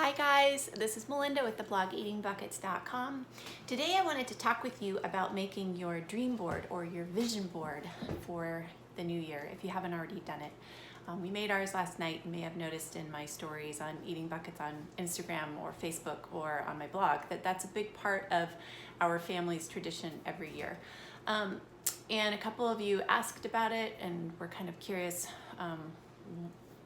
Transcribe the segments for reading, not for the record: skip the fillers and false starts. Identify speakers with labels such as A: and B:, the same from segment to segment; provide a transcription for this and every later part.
A: Hi guys, this is Melinda with the blog eatingbuckets.com. Today I wanted to talk with you about making your dream board or your vision board for the new year if you haven't already done it. We made ours last night. You may have noticed in my stories on Eating Buckets on Instagram or Facebook or on my blog that that's a big part of our family's tradition every year. And a couple of you asked about it and were kind of curious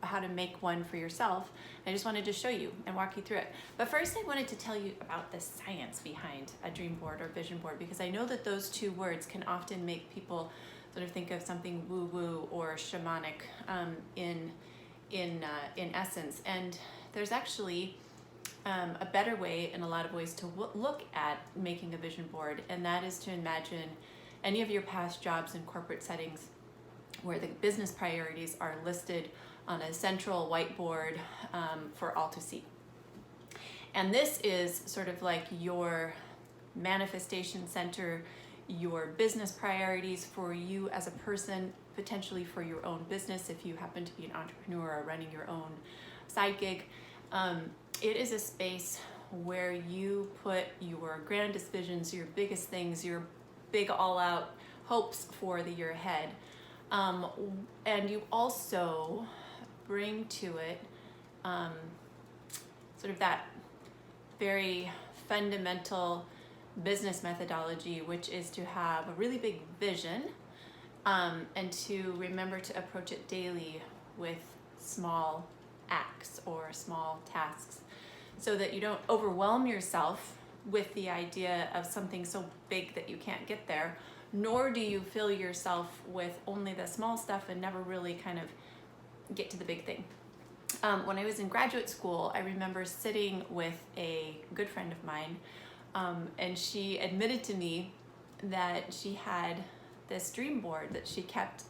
A: how to make one for yourself. I just wanted to show you and walk you through it. But first I wanted to tell you about the science behind a dream board or vision board, because I know that those two words can often make people sort of think of something woo-woo or shamanic in essence. And there's actually a better way in a lot of ways to look at making a vision board, and that is to imagine any of your past jobs in corporate settings where the business priorities are listed on a central whiteboard for all to see. And this is sort of like your manifestation center, your business priorities for you as a person, potentially for your own business if you happen to be an entrepreneur or running your own side gig. It is a space where you put your grandest visions, your biggest things, your big all-out hopes for the year ahead. And you also bring to it sort of that very fundamental business methodology, which is to have a really big vision and to remember to approach it daily with small acts or small tasks so that you don't overwhelm yourself with the idea of something so big that you can't get there, nor do you fill yourself with only the small stuff and never really kind of get to the big thing. When I was in graduate school, I remember sitting with a good friend of mine, and she admitted to me that she had this dream board that she kept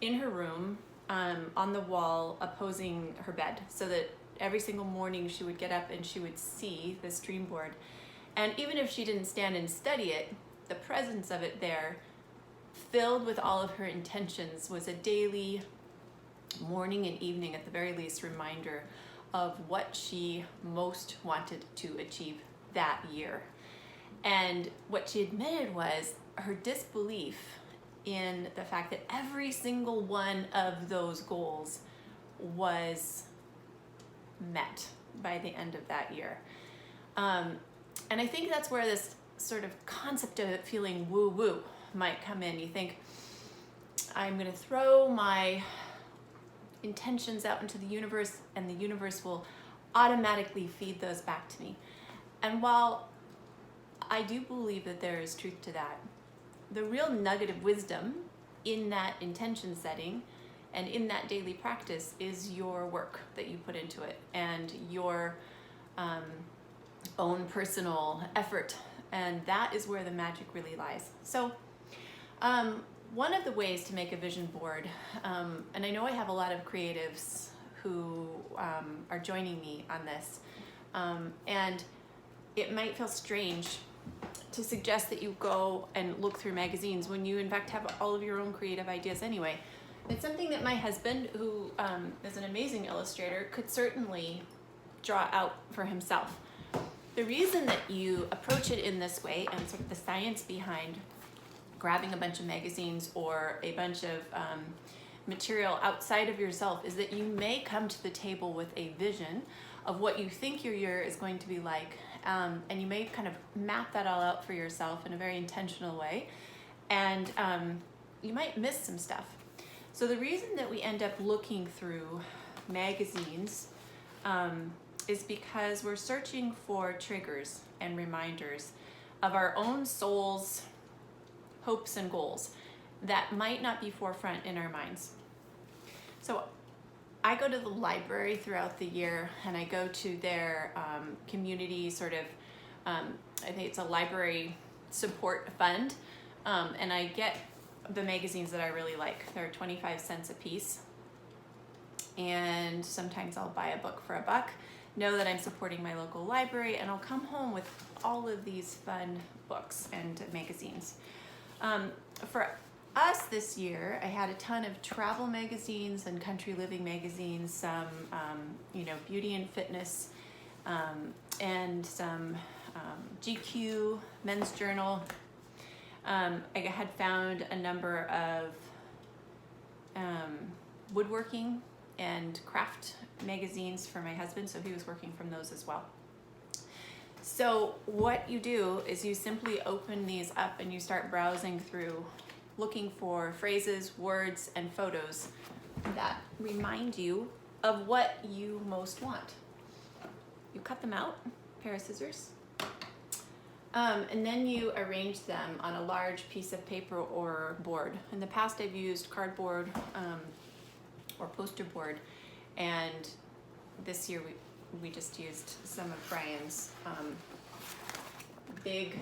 A: in her room on the wall opposing her bed, so that every single morning she would get up and she would see this dream board. And even if she didn't stand and study it, the presence of it there, filled with all of her intentions, was a daily, morning and evening at the very least, reminder of what she most wanted to achieve that year. And what she admitted was her disbelief in the fact that every single one of those goals was met by the end of that year. And I think that's where this sort of concept of it feeling woo-woo might come in. You think, I'm going to throw my intentions out into the universe and the universe will automatically feed those back to me. And while I do believe that there is truth to that, the real nugget of wisdom in that intention setting and in that daily practice is your work that you put into it and your own personal effort. And that is where the magic really lies. So one of the ways to make a vision board, and I know I have a lot of creatives who are joining me on this, and it might feel strange to suggest that you go and look through magazines when you in fact have all of your own creative ideas anyway. It's something that my husband, who is an amazing illustrator, could certainly draw out for himself. The reason that you approach it in this way, and sort of the science behind grabbing a bunch of magazines or a bunch of material outside of yourself, is that you may come to the table with a vision of what you think your year is going to be like, and you may kind of map that all out for yourself in a very intentional way, and you might miss some stuff. So the reason that we end up looking through magazines is because we're searching for triggers and reminders of our own soul's hopes and goals that might not be forefront in our minds. So I go to the library throughout the year, and I go to their community sort of, I think it's a library support fund, and I get the magazines that I really like. They're 25 cents a piece, and sometimes I'll buy a book for $1, know that I'm supporting my local library, and I'll come home with all of these fun books and magazines. For us this year, I had a ton of travel magazines and country living magazines, some beauty and fitness and some GQ, Men's Journal. I had found a number of woodworking and craft magazines for my husband, so he was working from those as well. So what you do is you simply open these up and you start browsing through, looking for phrases, words, and photos that remind you of what you most want. You cut them out, pair of scissors, and then you arrange them on a large piece of paper or board. In the past, I've used cardboard or poster board, and this year we just used some of Brian's big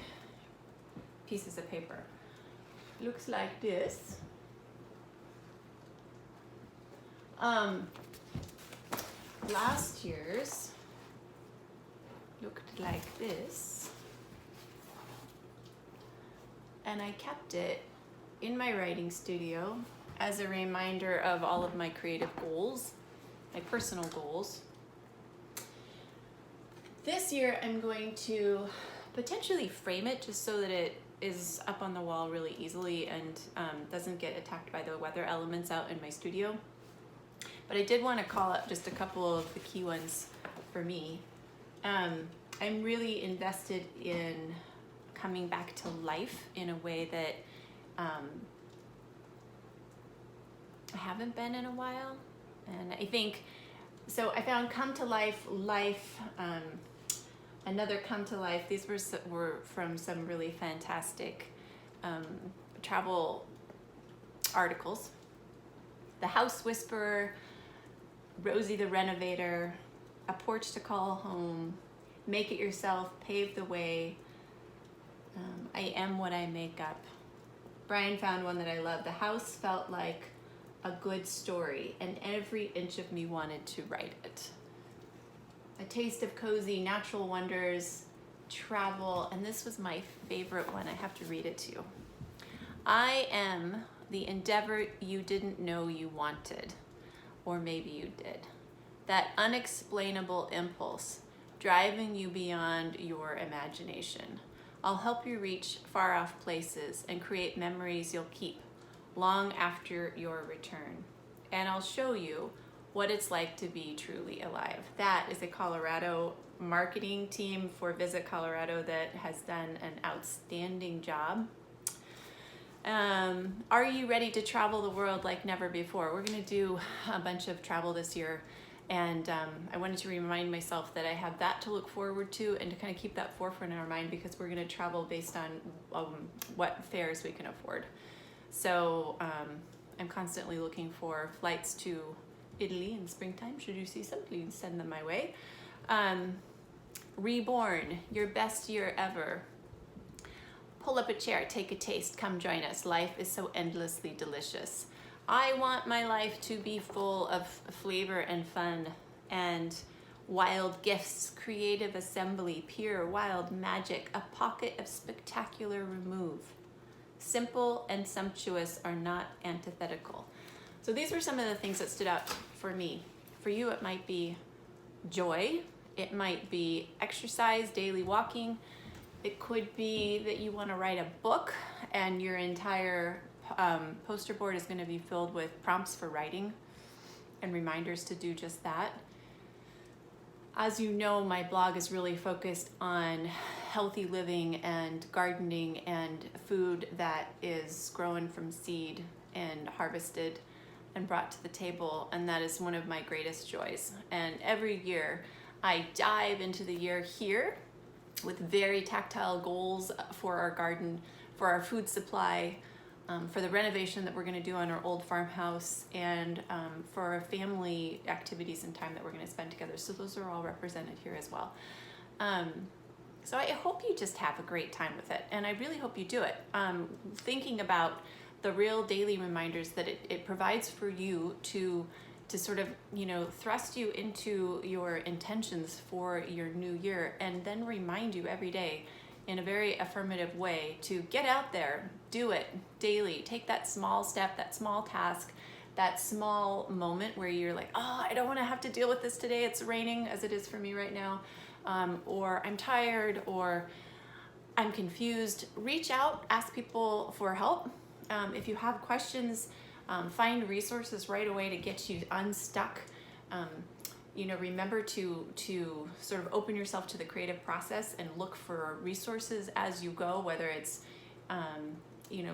A: pieces of paper. Looks like this. Last year's looked like this, and I kept it in my writing studio as a reminder of all of my creative goals, my personal goals. This year I'm going to potentially frame it just so that it is up on the wall really easily and doesn't get attacked by the weather elements out in my studio. But I did want to call out just a couple of the key ones for me. I'm really invested in coming back to life in a way that I haven't been in a while. And I think, so I found Come to Life, another Come to Life. These were from some really fantastic travel articles. The House Whisperer, Rosie the Renovator, A Porch to Call Home, Make It Yourself, Pave the Way, I Am What I Make Up. Brian found one that I love. The house felt like a good story, and every inch of me wanted to write it. A Taste of Cozy, Natural Wonders, Travel, and this was my favorite one. I have to read it to you. I am the endeavor you didn't know you wanted, or maybe you did. That unexplainable impulse driving you beyond your imagination. I'll help you reach far off places and create memories you'll keep long after your return. And I'll show you what it's like to be truly alive. That is a Colorado marketing team for Visit Colorado that has done an outstanding job. Are you ready to travel the world like never before? We're gonna do a bunch of travel this year, and I wanted to remind myself that I have that to look forward to and to kind of keep that forefront in our mind, because we're gonna travel based on what fares we can afford. So I'm constantly looking for flights to Italy in springtime. Should you see some, please send them my way. Reborn, your best year ever. Pull up a chair, take a taste, come join us. Life is so endlessly delicious. I want my life to be full of flavor and fun and wild gifts, creative assembly, pure wild magic, a pocket of spectacular remove. Simple and sumptuous are not antithetical. So these were some of the things that stood out for me. For you, it might be joy. It might be exercise, daily walking. It could be that you want to write a book and your entire poster board is going to be filled with prompts for writing and reminders to do just that. As you know, my blog is really focused on healthy living and gardening and food that is grown from seed and harvested and brought to the table, and that is one of my greatest joys. And every year I dive into the year here with very tactile goals for our garden, for our food supply, for the renovation that we're going to do on our old farmhouse, and for our family activities and time that we're going to spend together. So those are all represented here as well. So I hope you just have a great time with it, and I really hope you do it. Thinking about the real daily reminders that it provides for you to sort of, thrust you into your intentions for your new year, and then remind you every day in a very affirmative way to get out there, do it daily, take that small step, that small task that small moment where you're like, oh, I don't want to have to deal with this today. It's raining, as it is for me right now. Or I'm tired, or I'm confused. Reach out, ask people for help. If you have questions, find resources right away to get you unstuck. Remember to sort of open yourself to the creative process and look for resources as you go, whether it's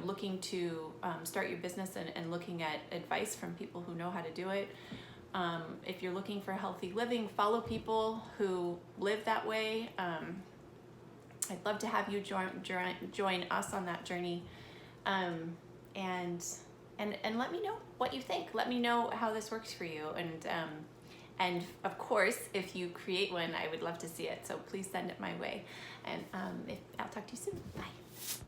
A: looking to start your business and looking at advice from people who know how to do it. If you're looking for healthy living, follow people who live that way. I'd love to have you join us on that journey, and let me know what you think. Let me know how this works for you, and of course, if you create one, I would love to see it. So please send it my way, and I'll talk to you soon. Bye.